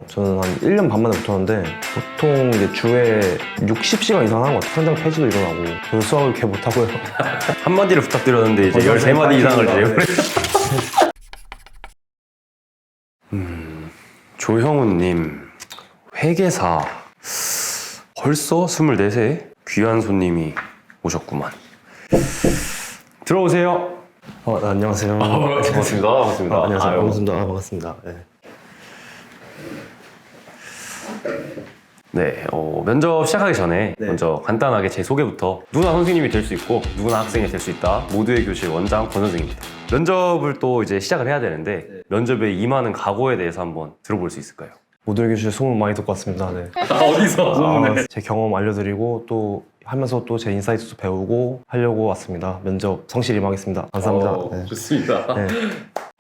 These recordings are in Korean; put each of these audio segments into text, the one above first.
저는 한 1년 반 만에 붙었는데 보통 이제 주에 60시간 이상 하는 것 같아요. 현장 폐지도 일어나고 저도 수학을 개 못하고요. 한마디를 부탁드렸는데 이제 13마디 이상을 제외. 조형우님, 회계사. 벌써 24세 귀한 손님이 오셨구만. 들어오세요. 네, 안녕하세요. 반갑습니다. 반갑습니다. 안녕하세요. 아유. 반갑습니다. 반갑습니다. 네. 네, 면접 시작하기 전에 네. 먼저 간단하게 제 소개부터. 누구나 선생님이 될 수 있고 누구나 학생이 될 수 있다. 모두의 교실 원장 권 선생입니다. 면접을 또 이제 시작을 해야 되는데 면접에 임하는 각오에 대해서 한번 들어볼 수 있을까요? 모두의 교실 소문 많이 듣고 왔습니다. 네. 어디서? 제 경험 알려드리고 또 하면서 또 제 인사이트도 배우고 하려고 왔습니다. 면접 성실히 임하겠습니다. 감사합니다. 네. 좋습니다. 네.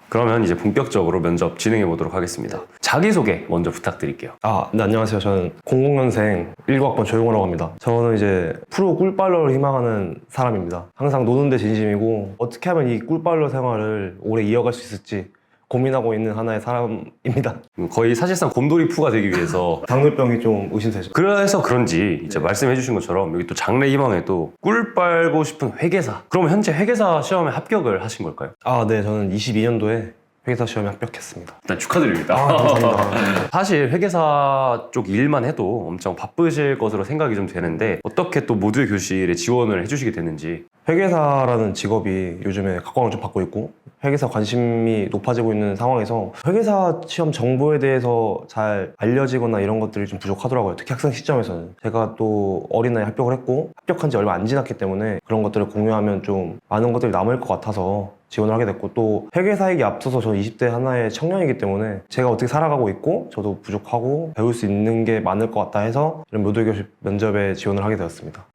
그러면 이제 본격적으로 면접 진행해 보도록 하겠습니다. 자기소개 먼저 부탁드릴게요. 네, 안녕하세요. 저는 00년생 19학번 조용호라고 합니다. 저는 이제 프로 꿀빨러를 희망하는 사람입니다. 항상 노는 데 진심이고 어떻게 하면 이 꿀빨러 생활을 오래 이어갈 수 있을지 고민하고 있는 하나의 사람입니다. 거의 사실상 곰돌이 푸가 되기 위해서 당뇨병이 좀 의심되죠. 그래서 그런지 이제 말씀해 주신 것처럼 여기 또 장래 희망에도 꿀 빨고 싶은 회계사. 그럼 현재 회계사 시험에 합격을 하신 걸까요? 네. 저는 22년도에 회계사 시험에 합격했습니다. 일단 축하드립니다. 감사합니다. 사실 회계사 쪽 일만 해도 엄청 바쁘실 것으로 생각이 좀 되는데 어떻게 또 모두의 교실에 지원을 해주시게 됐는지. 회계사라는 직업이 요즘에 각광을 좀 받고 있고 회계사 관심이 높아지고 있는 상황에서 회계사 시험 정보에 대해서 잘 알려지거나 이런 것들이 좀 부족하더라고요. 특히 학생 시점에서는. 제가 또 어린 나이에 합격을 했고 합격한 지 얼마 안 지났기 때문에 그런 것들을 공유하면 좀 많은 것들이 남을 것 같아서 지원을 하게 됐고, 또 회계사에게 앞서서 저는 20대 하나의 청년이기 때문에 제가 어떻게 살아가고 있고 저도 부족하고 배울 수 있는 게 많을 것 같다 해서 이런 모두의 교실 면접에 지원을 하게 되었습니다.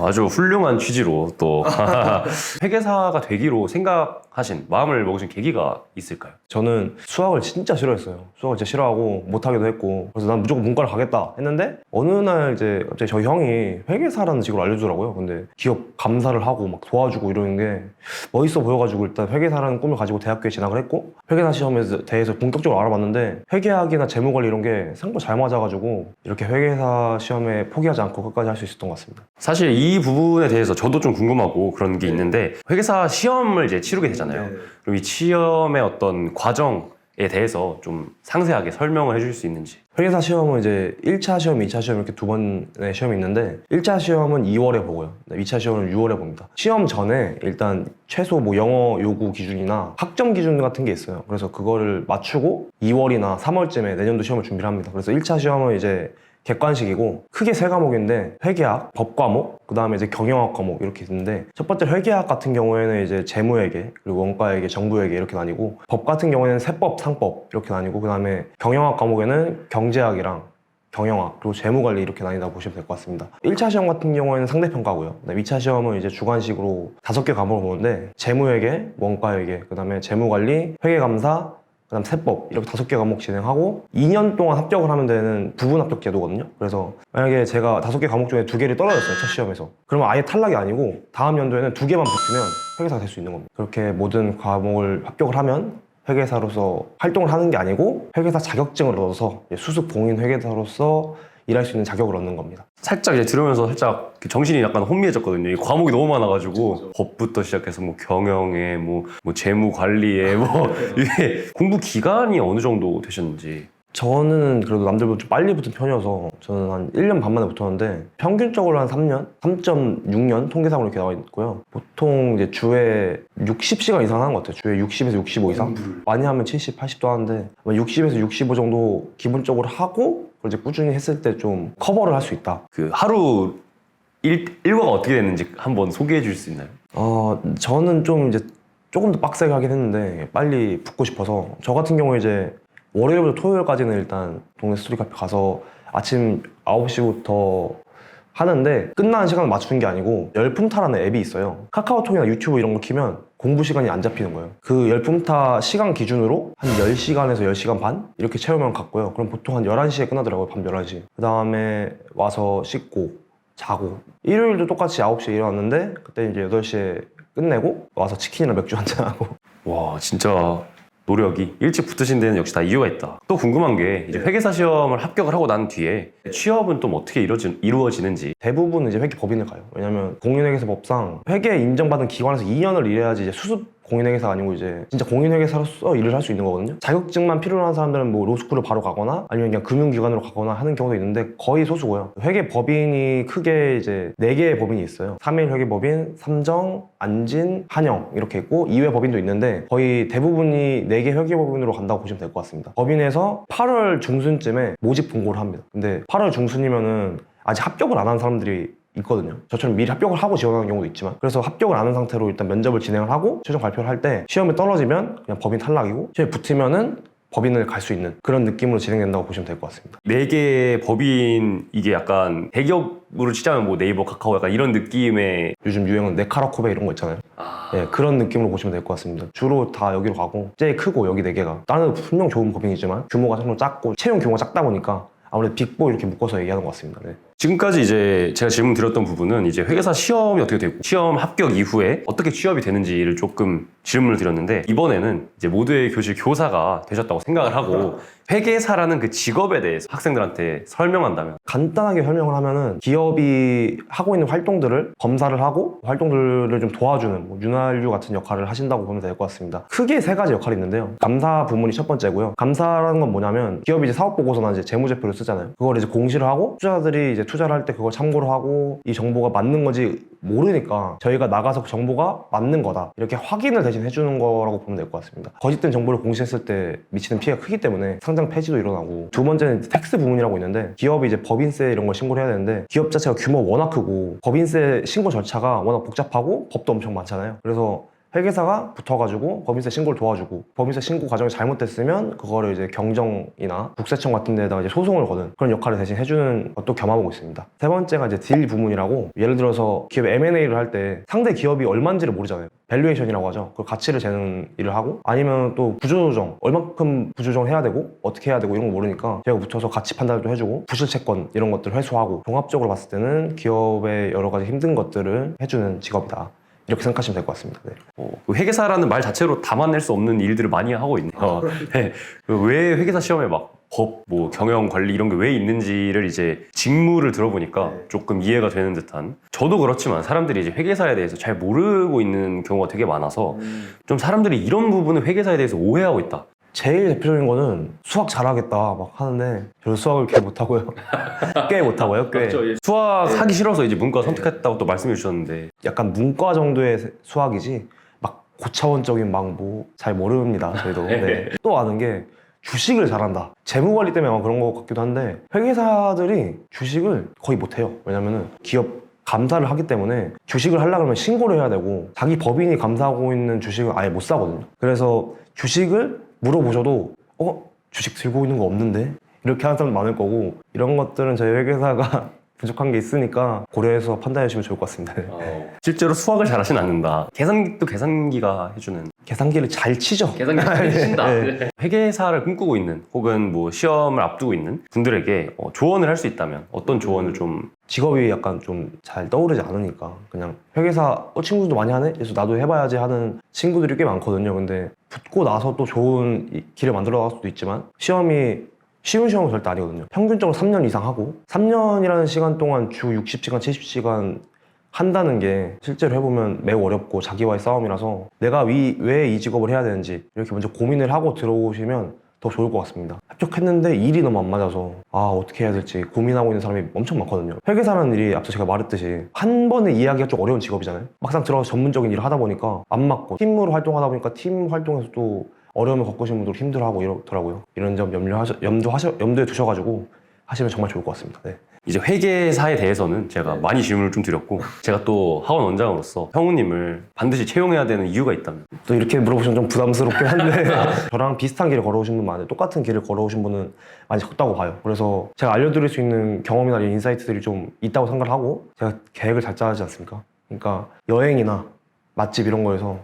아주 훌륭한 취지로 또 회계사가 되기로 생각하신, 마음을 먹으신 계기가 있을까요? 저는 수학을 진짜 싫어했어요. 수학을 진짜 싫어하고 못하기도 했고, 그래서 난 무조건 문과를 가겠다 했는데 어느 날 이제 갑자기 저희 형이 회계사라는 직업을 알려주더라고요. 근데 기업 감사를 하고 막 도와주고 이러는 게 멋있어 보여가지고 일단 회계사라는 꿈을 가지고 대학교에 진학을 했고, 회계사 시험에 대해서 본격적으로 알아봤는데 회계학이나 재무관리 이런 게 생각보다 잘 맞아가지고 이렇게 회계사 시험에 포기하지 않고 끝까지 할 수 있었던 것 같습니다. 사실 이 부분에 대해서 저도 좀 궁금하고 그런 게 있는데, 회계사 시험을 이제 치르게 되잖아요. 그럼 이 시험의 어떤 과정에 대해서 좀 상세하게 설명을 해줄 수 있는지. 회계사 시험은 이제 1차 시험, 2차 시험 이렇게 두 번의 시험이 있는데 1차 시험은 2월에 보고요. 2차 시험은 6월에 봅니다. 시험 전에 일단 최소 뭐 영어 요구 기준이나 학점 기준 같은 게 있어요. 그래서 그거를 맞추고 2월이나 3월쯤에 내년도 시험을 준비를 합니다. 그래서 1차 시험은 이제 객관식이고 크게 세 과목인데 회계학, 법 과목, 그 다음에 이제 경영학 과목 이렇게 있는데, 첫 번째 회계학 같은 경우에는 이제 재무회계, 그리고 원가회계, 정부회계 이렇게 나뉘고, 법 같은 경우에는 세법, 상법 이렇게 나뉘고, 그 다음에 경영학 과목에는 경제학이랑 경영학, 그리고 재무관리 이렇게 나뉜다고 보시면 될 것 같습니다. 1차 시험 같은 경우에는 상대평가고요. 2차 시험은 이제 주관식으로 5개 과목을 보는데 재무회계, 원가회계, 그 다음에 재무관리, 회계감사, 그 다음 세법 이렇게 5개 과목 진행하고 2년 동안 합격을 하면 되는 부분 합격 제도거든요. 그래서 만약에 제가 5개 과목 중에 2개를 떨어졌어요, 첫 시험에서. 그러면 아예 탈락이 아니고 다음 연도에는 2개만 붙으면 회계사가 될 수 있는 겁니다. 그렇게 모든 과목을 합격을 하면 회계사로서 활동을 하는 게 아니고 회계사 자격증을 얻어서 수습 공인 회계사로서 일할 수 있는 자격을 얻는 겁니다. 살짝 이제 들으면서 살짝 정신이 약간 혼미해졌거든요. 이 과목이 너무 많아가지고 법부터 시작해서 뭐 경영에 뭐 재무 관리에 이게 공부 기간이 어느 정도 되셨는지. 저는 그래도 남들보다 좀 빨리 붙은 편이어서 저는 한 1년 반 만에 붙었는데 평균적으로 한 3년? 3.6년 통계상으로 이렇게 나와 있고요. 보통 이제 주에 60시간 이상 하는 것 같아요. 주에 60에서 65 이상? 많이 하면 70, 80도 하는데 60에서 65 정도 기본적으로 하고 그걸 이제 꾸준히 했을 때 좀 커버를 할 수 있다. 그 하루 일과가 어떻게 됐는지 한번 소개해 줄 수 있나요? 저는 좀 이제 조금 더 빡세게 하긴 했는데 빨리 붙고 싶어서, 저 같은 경우에 이제 월요일부터 토요일까지는 일단 동네 스터디 카페 가서 아침 9시부터 하는데 끝나는 시간을 맞추는 게 아니고 열품타라는 앱이 있어요. 카카오톡이나 유튜브 이런 거 키면 공부 시간이 안 잡히는 거예요. 그 열품타 시간 기준으로 한 10시간에서 10시간 반? 이렇게 채우면 갔고요. 그럼 보통 한 11시에 끝나더라고요. 밤 11시. 그 다음에 와서 씻고 자고, 일요일도 똑같이 9시에 일어났는데 그때 이제 8시에 끝내고 와서 치킨이랑 맥주 한잔하고. 와, 진짜 노력이 일찍 붙으신 데는 역시 다 이유가 있다. 또 궁금한 게 이제 회계사 시험을 합격을 하고 난 뒤에 취업은 또 어떻게 이루어지는지. 대부분 이제 회계법인을 가요. 왜냐면 공인회계사법상 회계 인정받은 기관에서 2년을 일해야지 이제 수습 공인회계사가 아니고 이제 진짜 공인회계사로서 일을 할 수 있는 거거든요. 자격증만 필요로 하는 사람들은 뭐 로스쿨을 바로 가거나 아니면 그냥 금융기관으로 가거나 하는 경우도 있는데 거의 소수고요. 회계법인이 크게 이제 4개의 법인이 있어요. 3일 회계법인, 삼정, 안진, 한영 이렇게 있고 이외 법인도 있는데 거의 대부분이 4개 회계법인으로 간다고 보시면 될 것 같습니다. 법인에서 8월 중순쯤에 모집 공고를 합니다. 근데 8월 중순이면은 아직 합격을 안 한 사람들이 있거든요. 저처럼 미리 합격을 하고 지원하는 경우도 있지만 그래서 합격을 안 한 상태로 일단 면접을 진행을 하고 최종 발표를 할 때 시험에 떨어지면 그냥 법인 탈락이고 시험에 붙으면은 법인을 갈 수 있는 그런 느낌으로 진행된다고 보시면 될 것 같습니다. 4개 법인 이게 약간 대기업으로 치자면 뭐 네이버, 카카오 약간 이런 느낌의 요즘 유행은 네카라코베 이런 거 있잖아요. 예, 그런 느낌으로 보시면 될 것 같습니다. 주로 다 여기로 가고 제일 크고 여기 4개가 다른 데도 분명 좋은 법인이지만 규모가 좀 작고 채용 규모가 작다 보니까 아무래도 빅4 이렇게 묶어서 얘기하는 것 같습니다. 네. 지금까지 이제 제가 질문 드렸던 부분은 이제 회계사 시험이 어떻게 되고 시험 합격 이후에 어떻게 취업이 되는지를 조금 질문을 드렸는데 이번에는 이제 모두의 교실 교사가 되셨다고 생각을 하고 회계사라는 그 직업에 대해서 학생들한테 설명한다면 간단하게 설명을 하면은 기업이 하고 있는 활동들을 검사를 하고 활동들을 좀 도와주는 뭐 윤활유 같은 역할을 하신다고 보면 될 것 같습니다. 크게 3가지 역할이 있는데요. 감사 부문이 첫 번째고요. 감사라는 건 뭐냐면 기업이 이제 사업 보고서나 이제 재무제표를 쓰잖아요. 그걸 이제 공시를 하고 투자자들이 이제 투자를 할 때 그걸 참고를 하고 이 정보가 맞는 건지 모르니까 저희가 나가서 그 정보가 맞는 거다 이렇게 확인을 대신 해주는 거라고 보면 될 것 같습니다. 거짓된 정보를 공시했을 때 미치는 피해가 크기 때문에 상장 폐지도 일어나고 두 번째는 텍스 부문이라고 있는데 기업이 이제 법인세 이런 걸 신고를 해야 되는데 기업 자체가 규모가 워낙 크고 법인세 신고 절차가 워낙 복잡하고 법도 엄청 많잖아요. 그래서 회계사가 붙어가지고 법인세 신고를 도와주고 법인세 신고 과정이 잘못됐으면 그거를 이제 경정이나 국세청 같은 데다가 이제 소송을 거는 그런 역할을 대신 해주는 것도 겸하고 있습니다. 세 번째가 이제 딜 부문이라고 예를 들어서 기업 M&A를 할 때 상대 기업이 얼마인지를 모르잖아요. 밸류에이션이라고 하죠. 그 가치를 재는 일을 하고 아니면 또 구조조정 얼마큼 구조조정 해야 되고 어떻게 해야 되고 이런 거 모르니까 제가 붙어서 가치 판단도 해주고 부실채권 이런 것들을 회수하고 종합적으로 봤을 때는 기업의 여러 가지 힘든 것들을 해주는 직업이다. 이렇게 생각하시면 될 것 같습니다. 네. 그 회계사라는 말 자체로 담아낼 수 없는 일들을 많이 하고 있네요. 네. 왜 회계사 시험에 막 법, 뭐 경영 관리 이런 게 왜 있는지를 이제 직무를 들어보니까 조금 이해가 되는 듯한. 저도 그렇지만 사람들이 이제 회계사에 대해서 잘 모르고 있는 경우가 되게 많아서 좀 사람들이 이런 부분을 회계사에 대해서 오해하고 있다. 제일 대표적인 거는 수학 잘하겠다 막 하는데 저는 수학을 꽤 못하고요. 꽤 못하고요. 꽤. 수학 하기 싫어서 이제 문과 선택했다고 또 말씀해 주셨는데 약간 문과 정도의 수학이지 막 고차원적인 막 뭐 잘 모릅니다. 저희도. 네. 또 아는 게 주식을 잘한다. 재무관리 때문에 아마 그런 것 같기도 한데 회계사들이 주식을 거의 못해요. 왜냐면은 기업 감사를 하기 때문에 주식을 하려고 하면 신고를 해야 되고 자기 법인이 감사하고 있는 주식을 아예 못 사거든요. 그래서 주식을 물어보셔도 주식 들고 있는 거 없는데? 이렇게 하는 사람 많을 거고 이런 것들은 저희 회계사가 부족한 게 있으니까 고려해서 판단해 주시면 좋을 것 같습니다. 실제로 수학을 잘하진 않는다. 계산기도 계산기가 해주는. 계산기를 잘 치죠. 계산기 잘 친다. 네. 회계사를 꿈꾸고 있는 혹은 뭐 시험을 앞두고 있는 분들에게 조언을 할 수 있다면 어떤 조언을 좀 직업이 약간 좀 잘 떠오르지 않으니까 그냥 회계사 친구들도 많이 하네? 그래서 나도 해봐야지 하는 친구들이 꽤 많거든요. 근데 붙고 나서 또 좋은 길을 만들어 나갈 수도 있지만 시험이 쉬운 시험은 절대 아니거든요. 평균적으로 3년 이상 하고 3년이라는 시간 동안 주 60시간, 70시간 한다는 게 실제로 해보면 매우 어렵고 자기와의 싸움이라서 내가 왜 이 직업을 해야 되는지 이렇게 먼저 고민을 하고 들어오시면 더 좋을 것 같습니다. 합격했는데 일이 너무 안 맞아서 어떻게 해야 될지 고민하고 있는 사람이 엄청 많거든요. 회계사라는 일이 앞서 제가 말했듯이 한 번에 이해하기가 좀 어려운 직업이잖아요. 막상 들어가서 전문적인 일을 하다 보니까 안 맞고 팀으로 활동하다 보니까 팀 활동에서 또 어려움을 겪으신 분들 힘들어하고 이러더라고요. 이런 점 염두에 두셔가지고 하시면 정말 좋을 것 같습니다. 네. 이제 회계사에 대해서는 제가 많이 질문을 좀 드렸고 제가 또 학원 원장으로서 형우님을 반드시 채용해야 되는 이유가 있다면 또 이렇게 물어보시면 좀 부담스럽긴 한데 저랑 비슷한 길을 걸어오신 분 많아요. 똑같은 길을 걸어오신 분은 많이 적다고 봐요. 그래서 제가 알려드릴 수 있는 경험이나 인사이트들이 좀 있다고 생각을 하고 제가 계획을 잘 짜지 않습니까? 그러니까 여행이나 맛집 이런 거에서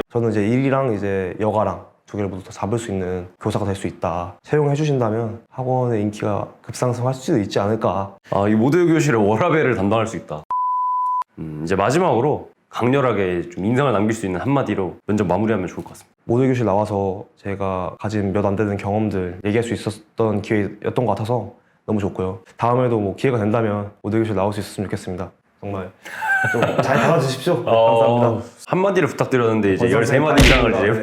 저는 이제 일이랑 이제 여가랑 두 개를 모두 다 잡을 수 있는 교사가 될 수 있다. 채용해 주신다면 학원의 인기가 급상승할 수도 있지 않을까. 이 모두의 교실의 워라밸을 담당할 수 있다. 이제 마지막으로 강렬하게 좀 인상을 남길 수 있는 한마디로 면접 마무리하면 좋을 것 같습니다. 모델 교실 나와서 제가 가진 몇 안 되는 경험들 얘기할 수 있었던 기회였던 것 같아서 너무 좋고요. 다음에도 뭐 기회가 된다면 모델 교실 나올 수 있었으면 좋겠습니다. 정말 좀 잘 받아주십시오. 감사합니다. 한마디를 부탁드렸는데 이제 벌써 13마디 이상을 다 이제